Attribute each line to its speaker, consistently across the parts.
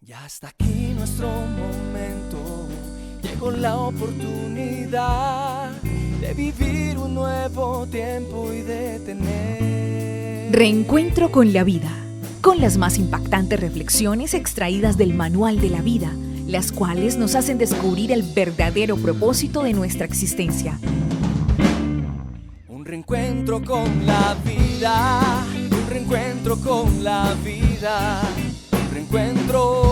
Speaker 1: Ya hasta aquí nuestro momento, llegó la oportunidad de vivir un nuevo tiempo y de tener
Speaker 2: Reencuentro con la vida, con las más impactantes reflexiones extraídas del Manual de la Vida, las cuales nos hacen descubrir el verdadero propósito de nuestra existencia.
Speaker 1: un reencuentro con la vida, un reencuentro con la vida, un reencuentro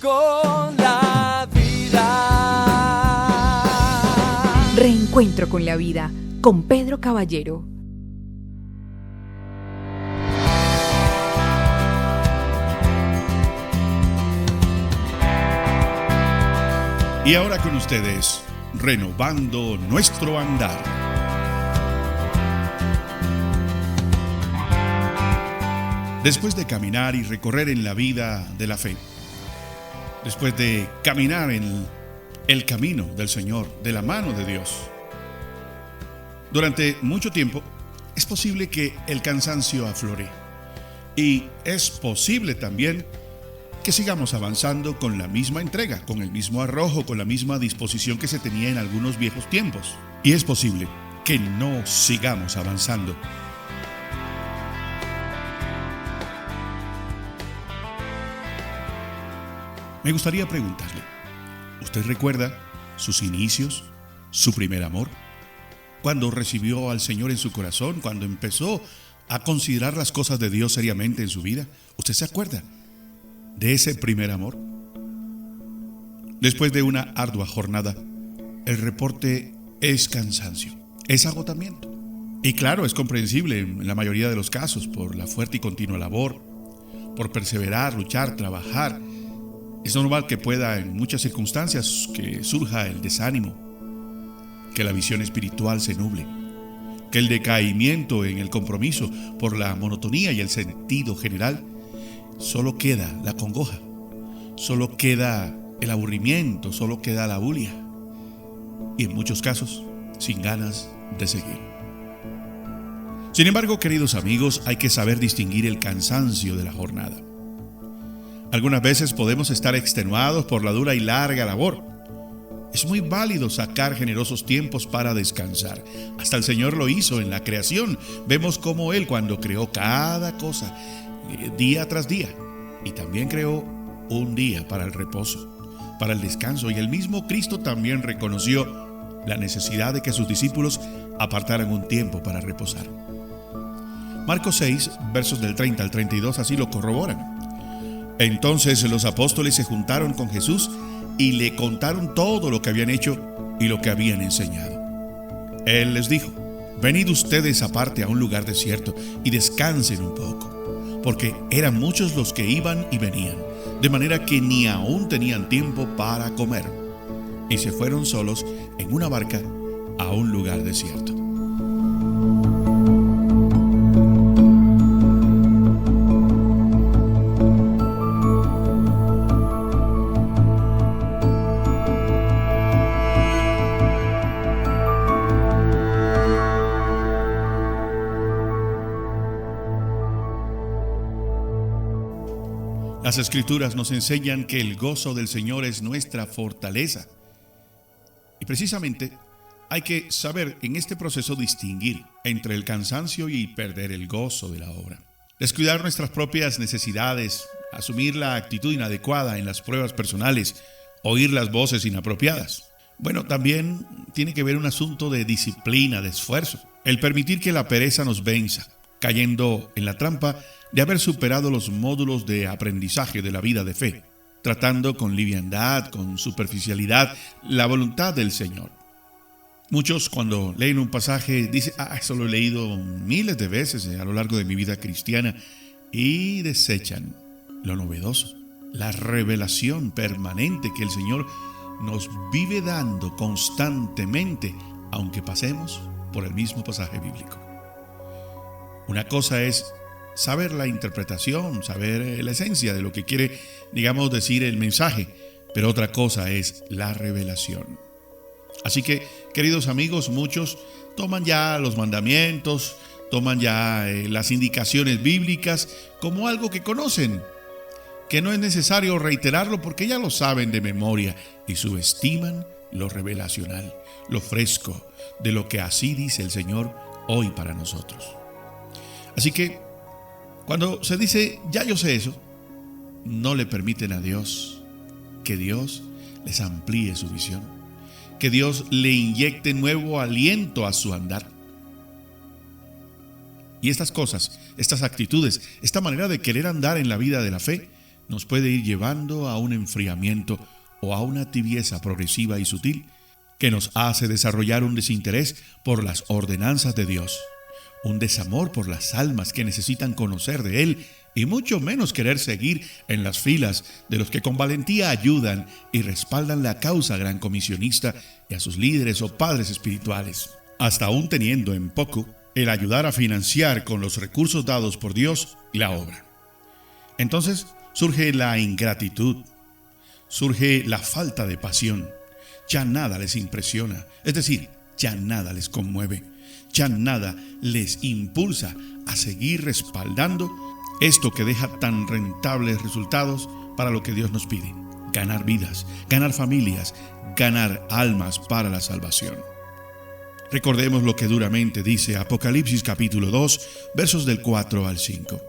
Speaker 1: con la vida.
Speaker 2: Reencuentro con la vida, con Pedro Caballero.
Speaker 3: Y ahora con ustedes, renovando nuestro andar. Después de caminar y recorrer en la vida de la fe, después de caminar en el camino del Señor, de la mano de Dios, durante mucho tiempo es posible que el cansancio aflore. Y es posible también que sigamos avanzando con la misma entrega, con el mismo arrojo, con la misma disposición que se tenía en algunos viejos tiempos. Y es posible que no sigamos avanzando. Me gustaría preguntarle, ¿usted recuerda sus inicios, su primer amor? Cuando recibió al Señor en su corazón, cuando empezó a considerar las cosas de Dios seriamente en su vida, ¿usted se acuerda de ese primer amor? Después de una ardua jornada, el reporte es cansancio, es agotamiento. Y claro, es comprensible en la mayoría de los casos por la fuerte y continua labor, por perseverar, luchar, trabajar. Es normal que pueda en muchas circunstancias que surja el desánimo, que la visión espiritual se nuble, que el decaimiento en el compromiso por la monotonía y el sentido general. Solo queda la congoja, solo queda el aburrimiento, solo queda la bulia y en muchos casos sin ganas de seguir. Sin embargo, queridos amigos, hay que saber distinguir el cansancio de la jornada. Algunas veces podemos estar extenuados por la dura y larga labor. Es muy válido sacar generosos tiempos para descansar. Hasta el Señor lo hizo en la creación. Vemos cómo Él, cuando creó cada cosa, día tras día, y también creó un día para el reposo, para el descanso, y el mismo Cristo también reconoció la necesidad de que sus discípulos apartaran un tiempo para reposar. Marcos 6, versos del 30 al 32 así lo corroboran. Entonces los apóstoles se juntaron con Jesús y le contaron todo lo que habían hecho y lo que habían enseñado. Él les dijo: venid ustedes aparte a un lugar desierto y descansen un poco, porque eran muchos los que iban y venían, de manera que ni aún tenían tiempo para comer. Y se fueron solos en una barca a un lugar desierto. Las Escrituras nos enseñan que el gozo del Señor es nuestra fortaleza. Y precisamente hay que saber en este proceso distinguir entre el cansancio y perder el gozo de la obra. Descuidar nuestras propias necesidades, asumir la actitud inadecuada en las pruebas personales, oír las voces inapropiadas. Bueno, también tiene que ver un asunto de disciplina, de esfuerzo. El permitir que la pereza nos venza, cayendo en la trampa de haber superado los módulos de aprendizaje de la vida de fe, tratando con liviandad, con superficialidad, la voluntad del Señor. Muchos, cuando leen un pasaje, dicen: eso lo he leído miles de veces a lo largo de mi vida cristiana, y desechan lo novedoso, la revelación permanente que el Señor nos vive dando constantemente, aunque pasemos por el mismo pasaje bíblico. Una cosa es saber la interpretación, saber la esencia de lo que quiere, decir el mensaje, pero otra cosa es la revelación. Así que, queridos amigos, muchos toman ya los mandamientos, toman ya las indicaciones bíblicas como algo que conocen, que no es necesario reiterarlo porque ya lo saben de memoria y subestiman lo revelacional, lo fresco de lo que así dice el Señor hoy para nosotros. Así que cuando se dice ya yo sé eso, no le permiten a Dios que Dios les amplíe su visión, que Dios le inyecte nuevo aliento a su andar. Y estas cosas, estas actitudes, esta manera de querer andar en la vida de la fe nos puede ir llevando a un enfriamiento o a una tibieza progresiva y sutil que nos hace desarrollar un desinterés por las ordenanzas de Dios, un desamor por las almas que necesitan conocer de Él y mucho menos querer seguir en las filas de los que con valentía ayudan y respaldan la causa gran comisionista y a sus líderes o padres espirituales, hasta aún teniendo en poco el ayudar a financiar con los recursos dados por Dios la obra. Entonces surge la ingratitud, surge la falta de pasión, ya nada les impresiona, es decir, ya nada les conmueve, ya nada les impulsa a seguir respaldando esto que deja tan rentables resultados para lo que Dios nos pide: ganar vidas, ganar familias, ganar almas para la salvación. Recordemos lo que duramente dice Apocalipsis capítulo 2, versos del 4 al 5.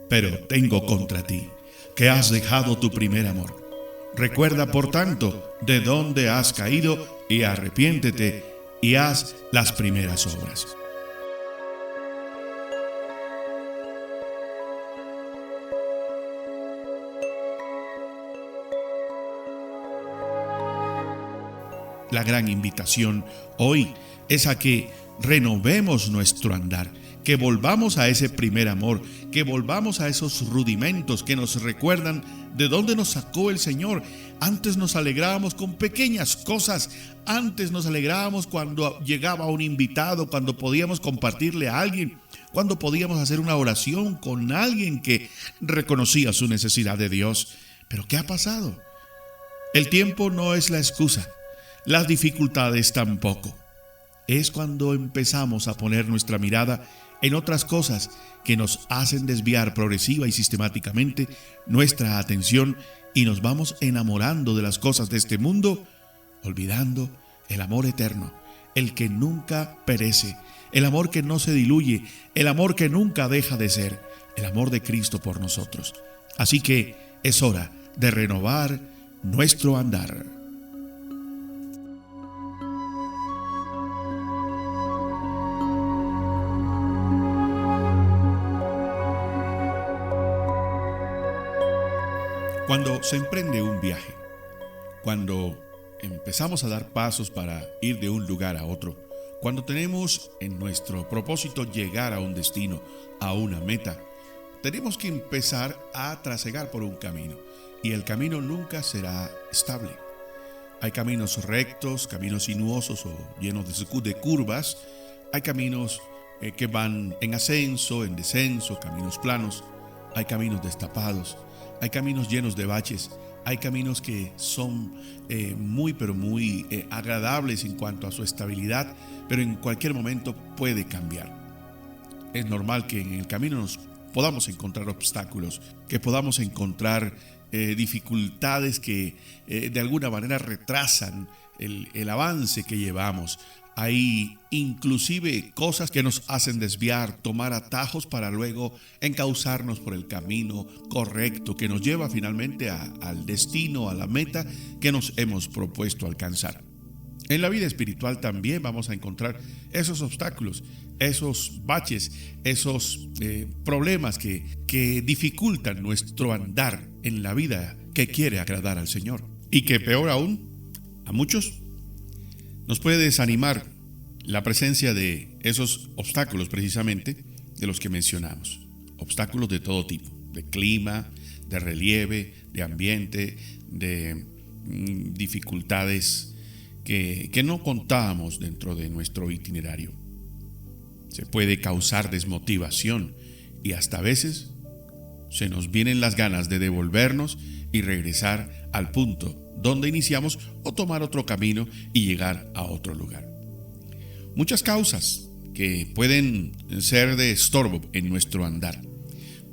Speaker 3: Pero tengo contra ti, que has dejado tu primer amor. Recuerda, por tanto, de dónde has caído y arrepiéntete y haz las primeras obras. La gran invitación hoy es a que renovemos nuestro andar, que volvamos a ese primer amor, que volvamos a esos rudimentos que nos recuerdan de dónde nos sacó el Señor. Antes nos alegrábamos con pequeñas cosas, antes nos alegrábamos cuando llegaba un invitado, cuando podíamos compartirle a alguien, cuando podíamos hacer una oración con alguien que reconocía su necesidad de Dios. Pero ¿qué ha pasado? El tiempo no es la excusa, las dificultades tampoco. Es cuando empezamos a poner nuestra mirada en otras cosas que nos hacen desviar progresiva y sistemáticamente nuestra atención y nos vamos enamorando de las cosas de este mundo, olvidando el amor eterno, el que nunca perece, el amor que no se diluye, el amor que nunca deja de ser, el amor de Cristo por nosotros. Así que es hora de renovar nuestro andar. Cuando se emprende un viaje, cuando empezamos a dar pasos para ir de un lugar a otro, cuando tenemos en nuestro propósito llegar a un destino, a una meta, tenemos que empezar a trasegar por un camino, y el camino nunca será estable. Hay caminos rectos, caminos sinuosos o llenos de curvas, hay caminos que van en ascenso, en descenso, caminos planos, hay caminos destapados, hay caminos llenos de baches, hay caminos que son muy agradables en cuanto a su estabilidad, pero en cualquier momento puede cambiar. Es normal que en el camino nos podamos encontrar obstáculos, que podamos encontrar dificultades que de alguna manera retrasan el avance que llevamos. Hay inclusive cosas que nos hacen desviar, tomar atajos para luego encauzarnos por el camino correcto que nos lleva finalmente al destino, a la meta que nos hemos propuesto alcanzar. En la vida espiritual también vamos a encontrar esos obstáculos, esos baches, esos problemas que dificultan nuestro andar en la vida que quiere agradar al Señor. Y que peor aún, a muchos nos puede desanimar la presencia de esos obstáculos precisamente de los que mencionamos. Obstáculos de todo tipo, de clima, de relieve, de ambiente, de dificultades que no contábamos dentro de nuestro itinerario. Se puede causar desmotivación y hasta a veces se nos vienen las ganas de devolvernos y regresar al punto donde iniciamos o tomar otro camino y llegar a otro lugar. Muchas causas que pueden ser de estorbo en nuestro andar.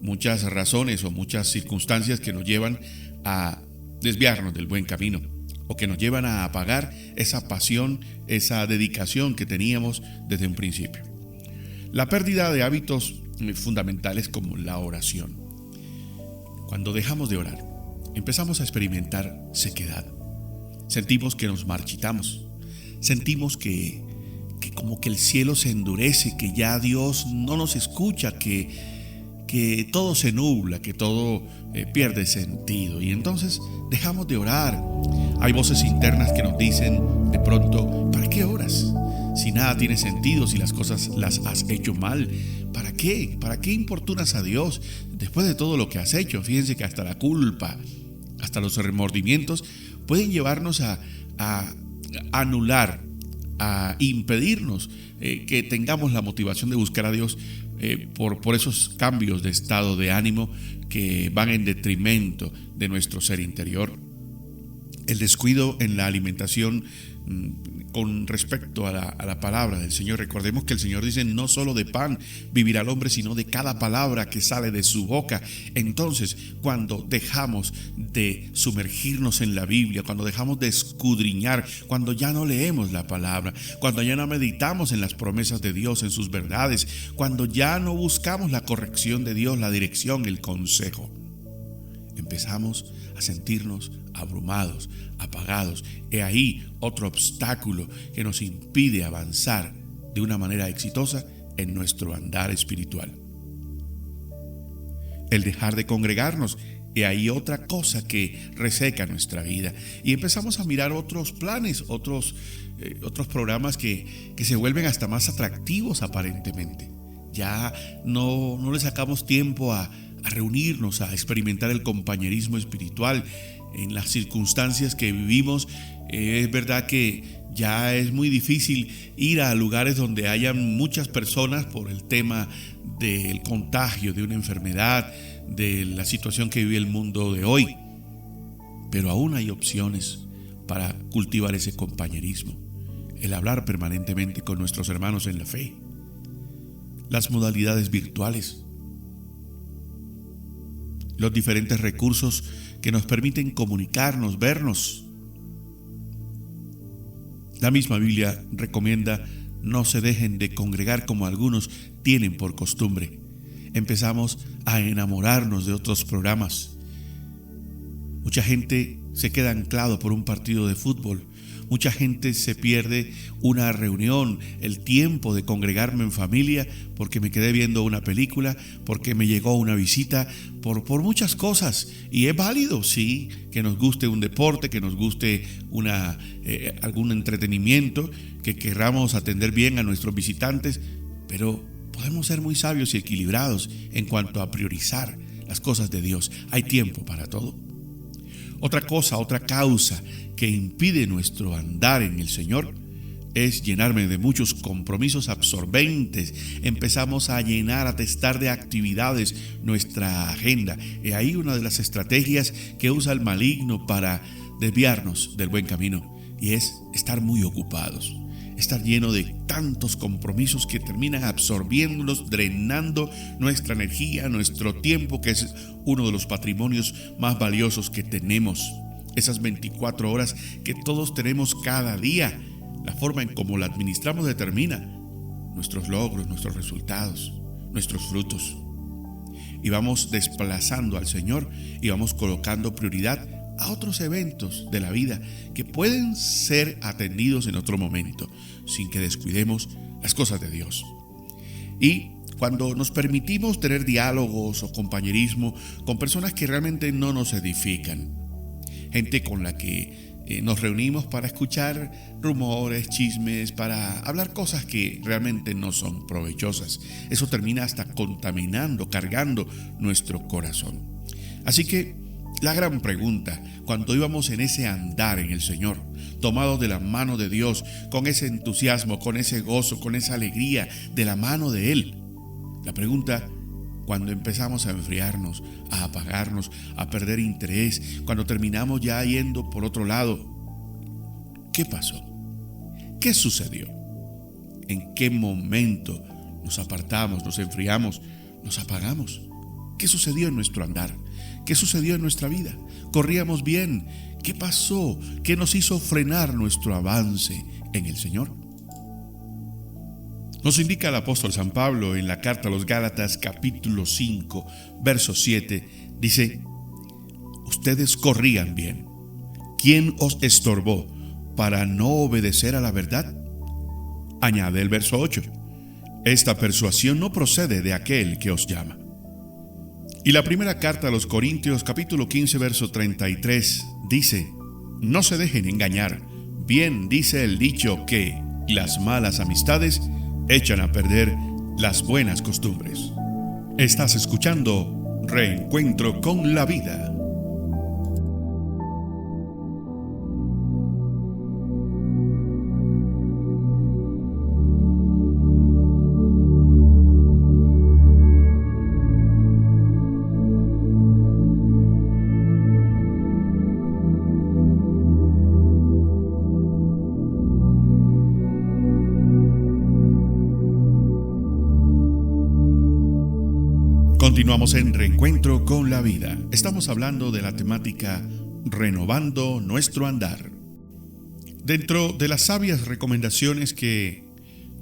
Speaker 3: Muchas razones o muchas circunstancias que nos llevan a desviarnos del buen camino o que nos llevan a apagar esa pasión, esa dedicación que teníamos desde un principio. La pérdida de hábitos fundamentales como la oración. Cuando dejamos de orar, empezamos a experimentar sequedad. Sentimos que nos marchitamos. Sentimos que como que el cielo se endurece, que ya Dios no nos escucha, que todo se nubla, que todo pierde sentido. Y entonces dejamos de orar. Hay voces internas que nos dicen de pronto: ¿para qué oras? Si nada tiene sentido, si las cosas las has hecho mal, ¿para qué? ¿Para qué importunas a Dios después de todo lo que has hecho? Fíjense que hasta la culpa, hasta los remordimientos pueden llevarnos a anular, a impedirnos que tengamos la motivación de buscar a Dios por esos cambios de estado de ánimo que van en detrimento de nuestro ser interior. El descuido en la alimentación con respecto a la palabra del Señor. Recordemos que el Señor dice: no solo de pan vivirá el hombre, sino de cada palabra que sale de su boca. Entonces, cuando dejamos de sumergirnos en la Biblia, cuando dejamos de escudriñar, cuando ya no leemos la palabra, cuando ya no meditamos en las promesas de Dios, en sus verdades, cuando ya no buscamos la corrección de Dios, la dirección, el consejo, empezamos a sentirnos abrumados, apagados. He ahí otro obstáculo que nos impide avanzar de una manera exitosa en nuestro andar espiritual. El dejar de congregarnos. He ahí otra cosa que reseca nuestra vida. Y empezamos a mirar otros planes, otros programas que se vuelven hasta más atractivos aparentemente. Ya no le sacamos tiempo a reunirnos, a experimentar el compañerismo espiritual en las circunstancias que vivimos. Es verdad que ya es muy difícil ir a lugares donde hayan muchas personas por el tema del contagio de una enfermedad, de la situación que vive el mundo de hoy. Pero aún hay opciones para cultivar ese compañerismo, el hablar permanentemente con nuestros hermanos en la fe. Las modalidades virtuales, los diferentes recursos que nos permiten comunicarnos, vernos. La misma Biblia recomienda: no se dejen de congregar como algunos tienen por costumbre. Empezamos a enamorarnos de otros programas. Mucha gente se queda anclado por un partido de fútbol. Mucha gente se pierde una reunión, el tiempo de congregarme en familia, porque me quedé viendo una película, porque me llegó una visita, por muchas cosas. Y es válido, sí, que nos guste un deporte, que nos guste algún entretenimiento, que querramos atender bien a nuestros visitantes, pero podemos ser muy sabios y equilibrados en cuanto a priorizar las cosas de Dios. Hay tiempo para todo. Otra causa que impide nuestro andar en el Señor es llenarme de muchos compromisos absorbentes. Empezamos a llenar, a testar de actividades nuestra agenda. Y ahí una de las estrategias que usa el maligno para desviarnos del buen camino, y es estar muy ocupados. Estar lleno de tantos compromisos que terminan absorbiéndonos, drenando nuestra energía, nuestro tiempo, que es uno de los patrimonios más valiosos que tenemos. Esas 24 horas que todos tenemos cada día. La forma en cómo la administramos determina nuestros logros, nuestros resultados, nuestros frutos. Y vamos desplazando al Señor y vamos colocando prioridad a otros eventos de la vida que pueden ser atendidos en otro momento, sin que descuidemos las cosas de Dios. Y cuando nos permitimos tener diálogos o compañerismo con personas que realmente no nos edifican, gente con la que nos reunimos para escuchar rumores, chismes, para hablar cosas que realmente no son provechosas, eso termina hasta contaminando, cargando nuestro corazón. Así que la gran pregunta, cuando íbamos en ese andar en el Señor, tomados de la mano de Dios, con ese entusiasmo, con ese gozo, con esa alegría de la mano de Él, la pregunta, cuando empezamos a enfriarnos, a apagarnos, a perder interés, cuando terminamos ya yendo por otro lado, ¿qué pasó? ¿Qué sucedió? en qué momento nos apartamos, nos enfriamos, nos apagamos. ¿Qué sucedió en nuestro andar? ¿Qué sucedió en nuestra vida? ¿Corríamos bien? ¿Qué pasó? ¿Qué nos hizo frenar nuestro avance en el Señor? Nos indica el apóstol San Pablo en la carta a los Gálatas capítulo 5, verso 7. Dice: ustedes corrían bien. ¿Quién os estorbó para no obedecer a la verdad? Añade el verso 8. Esta persuasión no procede de aquel que os llama. Y la primera carta a los Corintios capítulo 15, verso 33 dice: no se dejen engañar. Bien dice el dicho que las malas amistades echan a perder las buenas costumbres. Estás escuchando Reencuentro con la Vida. Continuamos en Reencuentro con la Vida. Estamos hablando de la temática renovando nuestro andar. Dentro de las sabias recomendaciones que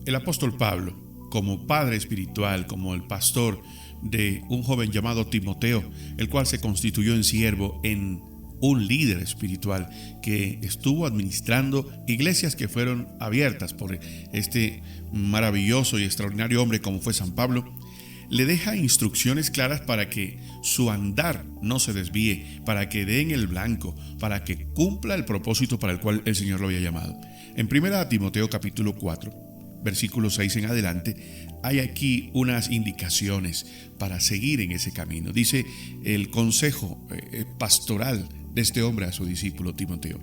Speaker 3: el apóstol Pablo, como padre espiritual, como el pastor de un joven llamado Timoteo, el cual se constituyó en siervo, en un líder espiritual que estuvo administrando iglesias que fueron abiertas por este maravilloso y extraordinario hombre como fue San Pablo, le deja instrucciones claras para que su andar no se desvíe, para que dé en el blanco, para que cumpla el propósito para el cual el Señor lo había llamado. En 1 Timoteo capítulo 4, versículo 6 en adelante, hay aquí unas indicaciones para seguir en ese camino. Dice el consejo pastoral de este hombre a su discípulo Timoteo: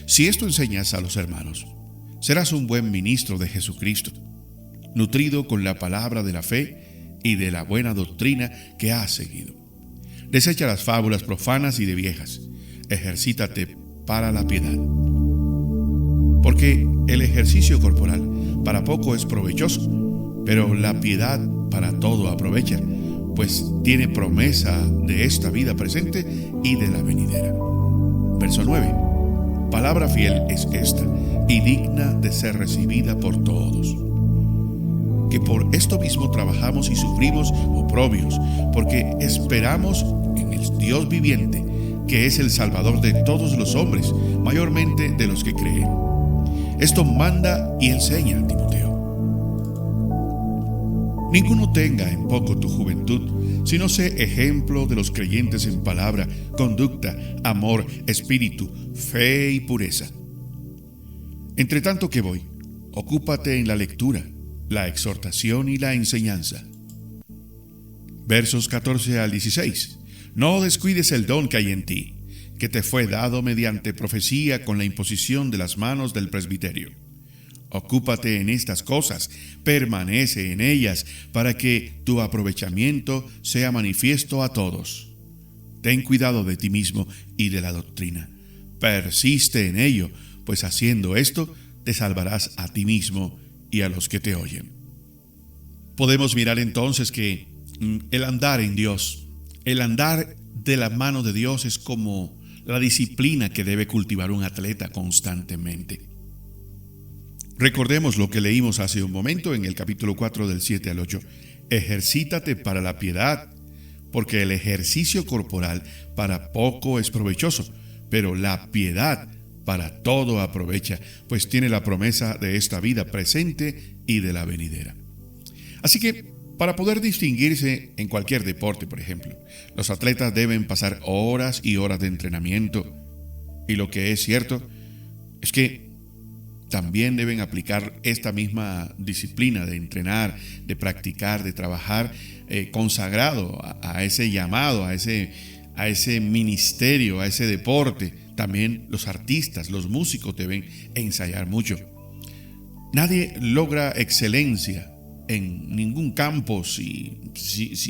Speaker 3: si esto enseñas a los hermanos, serás un buen ministro de Jesucristo, nutrido con la palabra de la fe y de la buena doctrina que has seguido. Desecha las fábulas profanas y de viejas. Ejercítate para la piedad. Porque el ejercicio corporal para poco es provechoso, pero la piedad para todo aprovecha, pues tiene promesa de esta vida presente y de la venidera. Verso 9. Palabra fiel es esta, y digna de ser recibida por todos, que por esto mismo trabajamos y sufrimos oprobios, porque esperamos en el Dios viviente, que es el Salvador de todos los hombres, mayormente de los que creen. Esto manda y enseña a Timoteo. Ninguno tenga en poco tu juventud, sino sé ejemplo de los creyentes en palabra, conducta, amor, espíritu, fe y pureza. Entre tanto que voy, ocúpate en la lectura, la exhortación y la enseñanza. Versos 14 al 16. No descuides el don que hay en ti, que te fue dado mediante profecía con la imposición de las manos del presbiterio. Ocúpate en estas cosas, permanece en ellas, para que tu aprovechamiento sea manifiesto a todos. Ten cuidado de ti mismo y de la doctrina. Persiste en ello, pues haciendo esto te salvarás a ti mismo y a los que te oyen. Podemos mirar entonces que el andar en Dios, el andar de la mano de Dios es como la disciplina que debe cultivar un atleta constantemente. Recordemos lo que leímos hace un momento en el capítulo 4 del 7 al 8. Ejercítate para la piedad, porque el ejercicio corporal para poco es provechoso, pero la piedad para todo aprovecha, pues tiene la promesa de esta vida presente y de la venidera. Así que, para poder distinguirse en cualquier deporte, por ejemplo, los atletas deben pasar horas y horas de entrenamiento. Y lo que es cierto es que también deben aplicar esta misma disciplina de entrenar, de practicar, de trabajar consagrado a ese llamado, a ese ministerio, a ese deporte. También los artistas, los músicos deben ensayar mucho. Nadie logra excelencia en ningún campo si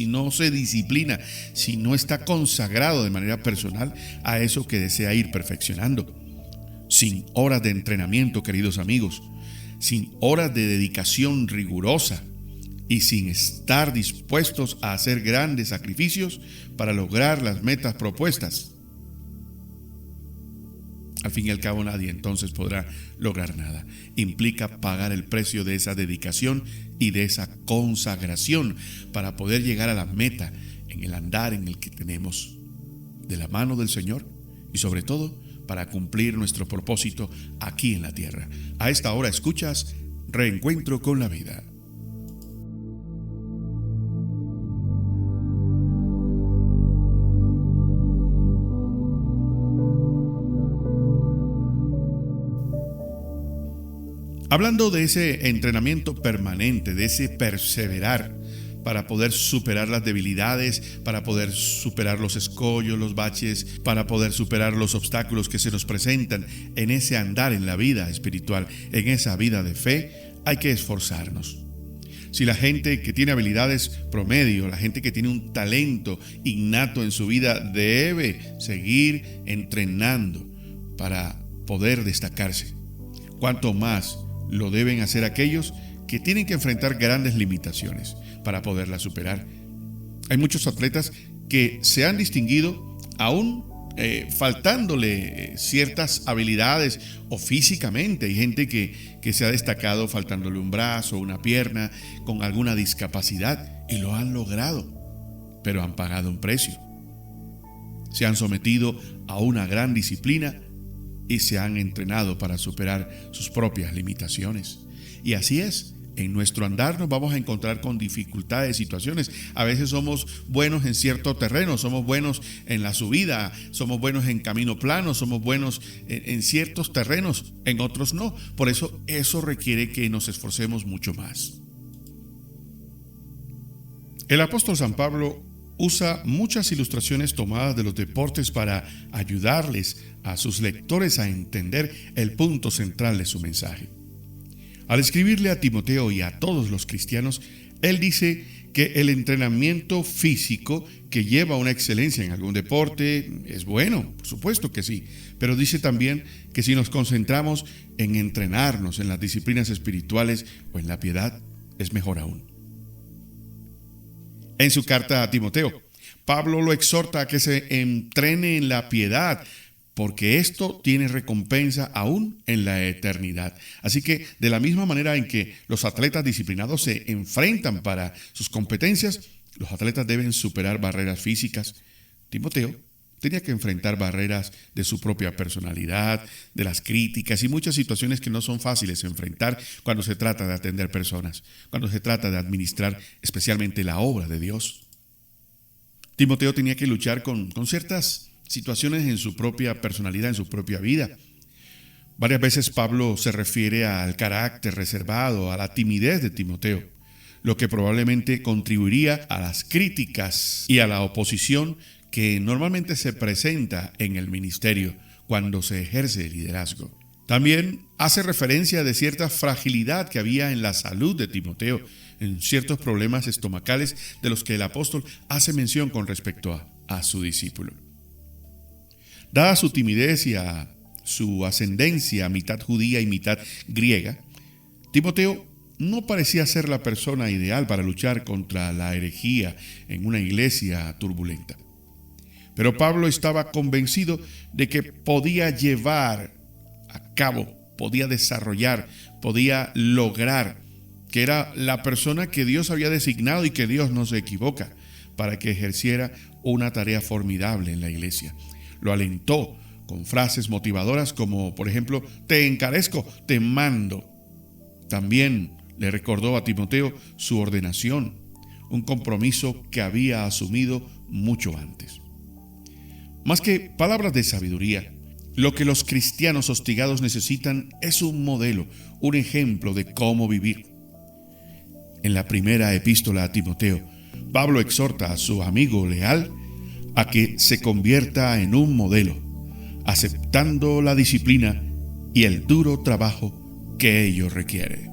Speaker 3: no se disciplina, si no está consagrado de manera personal a eso que desea ir perfeccionando. Sin horas de entrenamiento, queridos amigos, sin horas de dedicación rigurosa y sin estar dispuestos a hacer grandes sacrificios para lograr las metas propuestas, al fin y al cabo nadie entonces podrá lograr nada. Implica pagar el precio de esa dedicación y de esa consagración para poder llegar a la meta en el andar en el que tenemos de la mano del Señor y sobre todo para cumplir nuestro propósito aquí en la tierra. A esta hora escuchas Reencuentro con la Vida. Hablando de ese entrenamiento permanente, de ese perseverar para poder superar las debilidades, para poder superar los escollos, los baches, para poder superar los obstáculos que se nos presentan en ese andar en la vida espiritual, en esa vida de fe, hay que esforzarnos. Si la gente que tiene habilidades promedio, la gente que tiene un talento innato en su vida, debe seguir entrenando para poder destacarse, cuanto más lo deben hacer aquellos que tienen que enfrentar grandes limitaciones para poderlas superar. Hay muchos atletas que se han distinguido aún faltándole ciertas habilidades o físicamente. Hay gente que se ha destacado faltándole un brazo, una pierna, con alguna discapacidad y lo han logrado, pero han pagado un precio. Se han sometido a una gran disciplina y se han entrenado para superar sus propias limitaciones. Y así es, en nuestro andar nos vamos a encontrar con dificultades, situaciones. A veces somos buenos en cierto terreno, somos buenos en la subida, somos buenos en camino plano, somos buenos en ciertos terrenos, en otros no. Por eso requiere que nos esforcemos mucho más. El apóstol San Pablo usa muchas ilustraciones tomadas de los deportes para ayudarles a sus lectores a entender el punto central de su mensaje. Al escribirle a Timoteo y a todos los cristianos, él dice que el entrenamiento físico que lleva a una excelencia en algún deporte es bueno, por supuesto que sí, pero dice también que si nos concentramos en entrenarnos en las disciplinas espirituales o en la piedad, es mejor aún. En su carta a Timoteo, Pablo lo exhorta a que se entrene en la piedad, porque esto tiene recompensa aún en la eternidad. Así que, de la misma manera en que los atletas disciplinados se enfrentan para sus competencias, los atletas deben superar barreras físicas. Timoteo tenía que enfrentar barreras de su propia personalidad, de las críticas y muchas situaciones que no son fáciles de enfrentar cuando se trata de atender personas, cuando se trata de administrar especialmente la obra de Dios. Timoteo tenía que luchar con ciertas situaciones en su propia personalidad, en su propia vida. Varias veces Pablo se refiere al carácter reservado, a la timidez de Timoteo, lo que probablemente contribuiría a las críticas y a la oposición que normalmente se presenta en el ministerio cuando se ejerce el liderazgo. También hace referencia de cierta fragilidad que había en la salud de Timoteo, en ciertos problemas estomacales de los que el apóstol hace mención con respecto a su discípulo. Dada su timidez y a su ascendencia mitad judía y mitad griega, Timoteo no parecía ser la persona ideal para luchar contra la herejía en una iglesia turbulenta. Pero Pablo estaba convencido de que podía llevar a cabo, podía desarrollar, podía lograr, que era la persona que Dios había designado y que Dios no se equivoca, para que ejerciera una tarea formidable en la iglesia. Lo alentó con frases motivadoras como, por ejemplo, te encarezco, te mando. También le recordó a Timoteo su ordenación, un compromiso que había asumido mucho antes. Más que palabras de sabiduría, lo que los cristianos hostigados necesitan es un modelo, un ejemplo de cómo vivir. En la primera epístola a Timoteo, Pablo exhorta a su amigo leal a que se convierta en un modelo, aceptando la disciplina y el duro trabajo que ello requiere.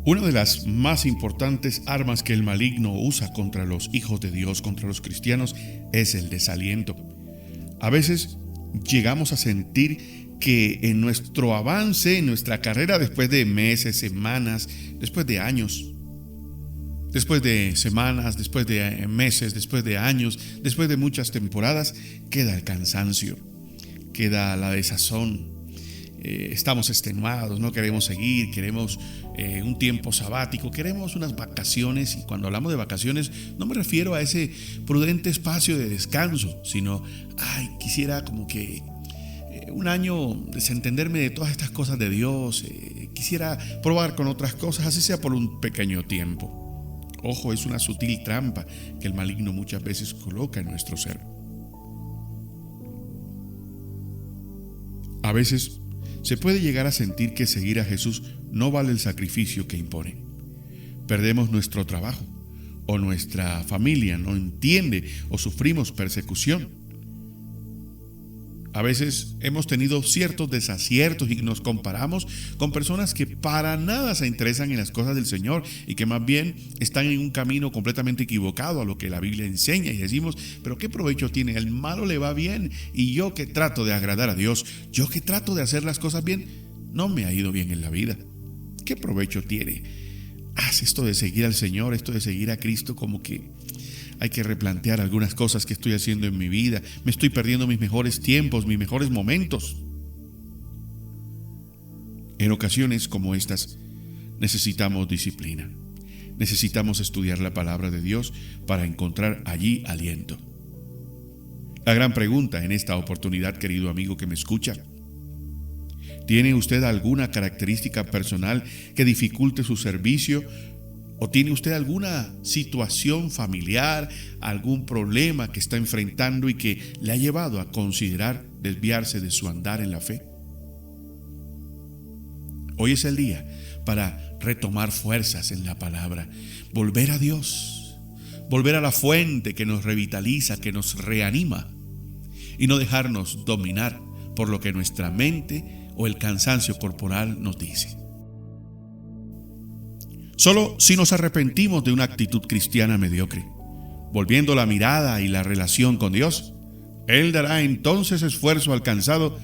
Speaker 3: Una de las más importantes armas que el maligno usa contra los hijos de Dios, contra los cristianos, es el desaliento. A veces llegamos a sentir que en nuestro avance, en nuestra carrera, después de meses, semanas, después de años, después de semanas, después de meses, después de años, después de muchas temporadas, queda el cansancio, queda la desazón. Estamos extenuados, no queremos seguir, queremos un tiempo sabático, queremos unas vacaciones. Y cuando hablamos de vacaciones no me refiero a ese prudente espacio de descanso, sino quisiera como que un año desentenderme de todas estas cosas de Dios, quisiera probar con otras cosas, así sea por un pequeño tiempo. Ojo, es una sutil trampa que el maligno muchas veces coloca en nuestro ser. A veces se puede llegar a sentir que seguir a Jesús no vale el sacrificio que impone. Perdemos nuestro trabajo, o nuestra familia no entiende, o sufrimos persecución. A veces hemos tenido ciertos desaciertos y nos comparamos con personas que para nada se interesan en las cosas del Señor y que más bien están en un camino completamente equivocado a lo que la Biblia enseña, y decimos, pero ¿qué provecho tiene? El malo le va bien y yo que trato de agradar a Dios, yo que trato de hacer las cosas bien, no me ha ido bien en la vida. ¿Qué provecho tiene? Esto de seguir al Señor, esto de seguir a Cristo, como que hay que replantear algunas cosas que estoy haciendo en mi vida. Me estoy perdiendo mis mejores tiempos, mis mejores momentos. En ocasiones como estas, necesitamos disciplina. Necesitamos estudiar la palabra de Dios para encontrar allí aliento. La gran pregunta en esta oportunidad, querido amigo que me escucha: ¿tiene usted alguna característica personal que dificulte su servicio? ¿O tiene usted alguna situación familiar, algún problema que está enfrentando y que le ha llevado a considerar desviarse de su andar en la fe? Hoy es el día para retomar fuerzas en la palabra, volver a Dios, volver a la fuente que nos revitaliza, que nos reanima, y no dejarnos dominar por lo que nuestra mente o el cansancio corporal nos dice. Solo si nos arrepentimos de una actitud cristiana mediocre, volviendo la mirada y la relación con Dios, Él dará entonces esfuerzo al cansado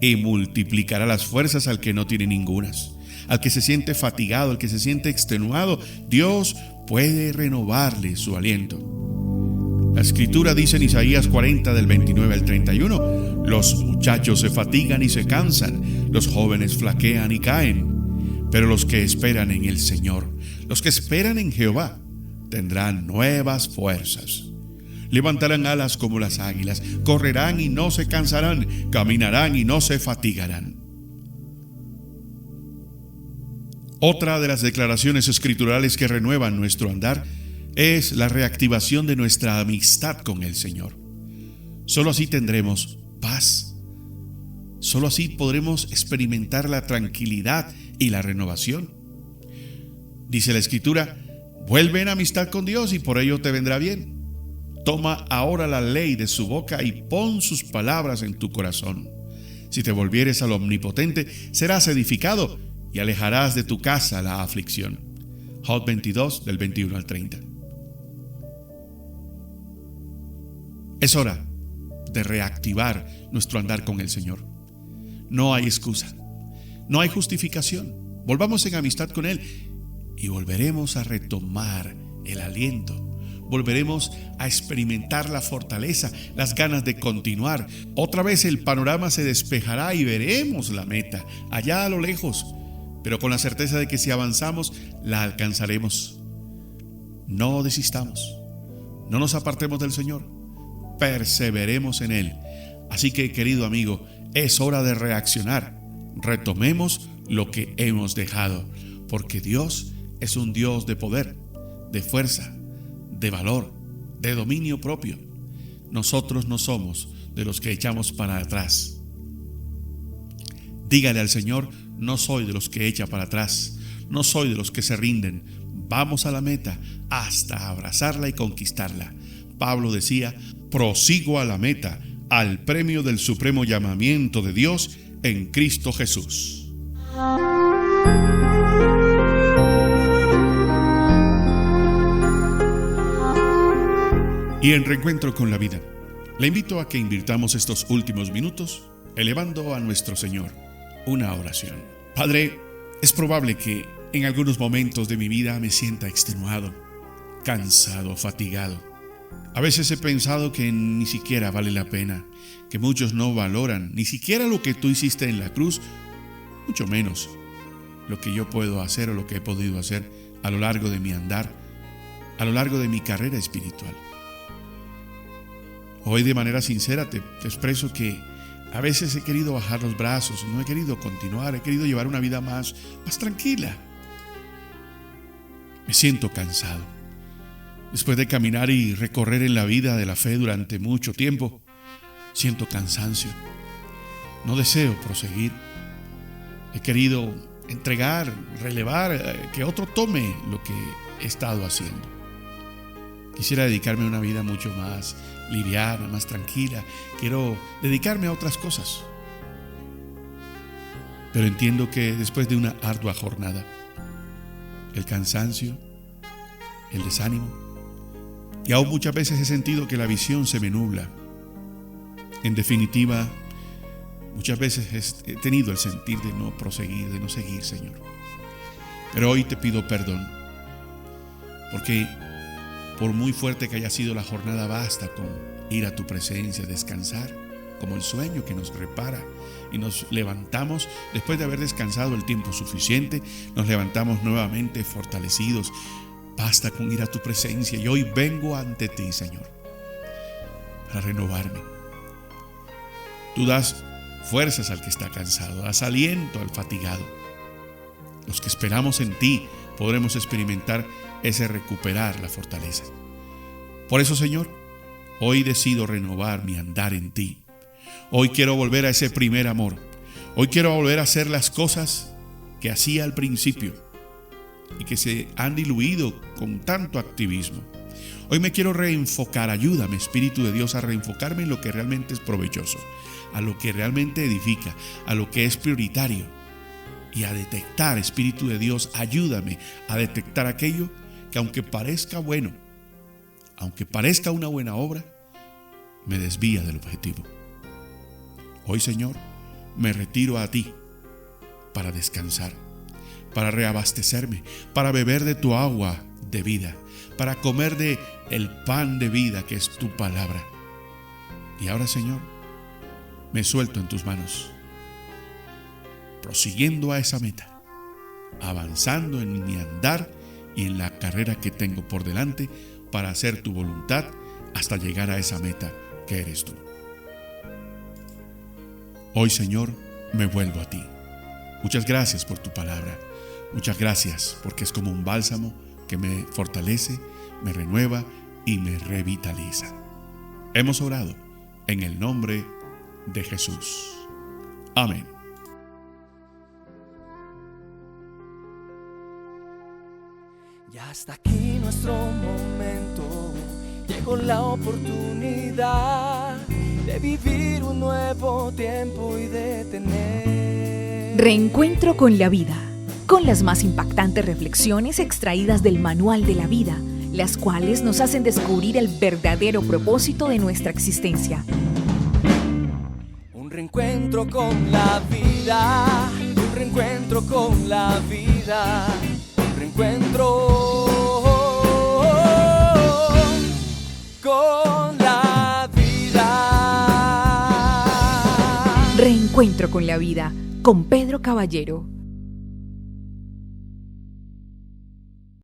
Speaker 3: y multiplicará las fuerzas al que no tiene ningunas. Al que se siente fatigado, al que se siente extenuado, Dios puede renovarle su aliento. La Escritura dice en Isaías 40 del 29 al 31, los muchachos se fatigan y se cansan, los jóvenes flaquean y caen. Pero los que esperan en el Señor, los que esperan en Jehová, tendrán nuevas fuerzas. Levantarán alas como las águilas, correrán y no se cansarán, caminarán y no se fatigarán. Otra de las declaraciones escriturales que renuevan nuestro andar es la reactivación de nuestra amistad con el Señor. Solo así tendremos paz. Solo así podremos experimentar la tranquilidad y la renovación. Dice la Escritura, vuelve en amistad con Dios y por ello te vendrá bien. Toma ahora la ley de su boca y pon sus palabras en tu corazón. Si te volvieres al Omnipotente, serás edificado y alejarás de tu casa la aflicción. Job 22 del 21 al 30. Es hora de reactivar nuestro andar con el Señor. No hay excusa, no hay justificación. Volvamos en amistad con Él y volveremos a retomar el aliento. Volveremos a experimentar la fortaleza, las ganas de continuar. Otra vez el panorama se despejará y veremos la meta allá a lo lejos, pero con la certeza de que si avanzamos, la alcanzaremos. No desistamos, no nos apartemos del Señor, perseveremos en Él. Así que, querido amigo, es hora de reaccionar. Retomemos lo que hemos dejado, porque Dios es un Dios de poder, de fuerza, de valor, de dominio propio. Nosotros no somos de los que echamos para atrás. Dígale al Señor, no soy de los que echa para atrás, no soy de los que se rinden. Vamos a la meta hasta abrazarla y conquistarla. Pablo decía, prosigo a la meta, al premio del supremo llamamiento de Dios en Cristo Jesús. Y en Reencuentro con la Vida, le invito a que invirtamos estos últimos minutos elevando a nuestro Señor una oración. Padre, es probable que en algunos momentos de mi vida me sienta extenuado, cansado, fatigado. A veces he pensado que ni siquiera vale la pena, que muchos no valoran ni siquiera lo que tú hiciste en la cruz, mucho menos lo que yo puedo hacer o lo que he podido hacer a lo largo de mi andar, a lo largo de mi carrera espiritual. Hoy de manera sincera te expreso que a veces he querido bajar los brazos, no he querido continuar, he querido llevar una vida más tranquila. Me siento cansado. Después de caminar y recorrer en la vida de la fe durante mucho tiempo, siento cansancio. No deseo proseguir. He querido entregar, relevar, que otro tome lo que he estado haciendo. Quisiera dedicarme a una vida mucho más liviana, más tranquila. Quiero dedicarme a otras cosas. Pero entiendo que después de una ardua jornada, el cansancio, el desánimo, y aún muchas veces he sentido que la visión se me nubla. En definitiva, muchas veces he tenido el sentir de no proseguir, de no seguir, Señor. Pero hoy te pido perdón, porque por muy fuerte que haya sido la jornada, basta con ir a tu presencia, descansar, como el sueño que nos repara, y nos levantamos después de haber descansado el tiempo suficiente, nos levantamos nuevamente fortalecidos. Basta con ir a tu presencia, y hoy vengo ante ti, Señor, para renovarme. Tú das fuerzas al que está cansado, das aliento al fatigado. Los que esperamos en ti podremos experimentar ese recuperar la fortaleza. Por eso, Señor, hoy decido renovar mi andar en ti. Hoy quiero volver a ese primer amor. Hoy quiero volver a hacer las cosas que hacía al principio y que se han diluido con tanto activismo. Hoy me quiero reenfocar. Ayúdame, Espíritu de Dios, a reenfocarme en lo que realmente es provechoso, a lo que realmente edifica, a lo que es prioritario, y a detectar, Espíritu de Dios, ayúdame a detectar aquello que, aunque parezca bueno, aunque parezca una buena obra, me desvía del objetivo. Hoy, Señor, me retiro a ti para descansar, para reabastecerme, para beber de tu agua de vida, para comer de el pan de vida que es tu palabra. Y ahora, Señor, me suelto en tus manos, prosiguiendo a esa meta, avanzando en mi andar y en la carrera que tengo por delante para hacer tu voluntad hasta llegar a esa meta que eres tú. Hoy, Señor, me vuelvo a ti. Muchas gracias por tu palabra. Muchas gracias porque es como un bálsamo que me fortalece, me renueva y me revitaliza. Hemos orado en el nombre de Jesús. Amén.
Speaker 1: Ya hasta aquí nuestro momento. Llegó la oportunidad de vivir un nuevo tiempo y de tener
Speaker 2: Reencuentro con la vida, con las más impactantes reflexiones extraídas del Manual de la Vida, las cuales nos hacen descubrir el verdadero propósito de nuestra existencia.
Speaker 1: Un reencuentro con la vida, un reencuentro con la vida, un reencuentro con la vida.
Speaker 2: Reencuentro con la vida, con Pedro Caballero.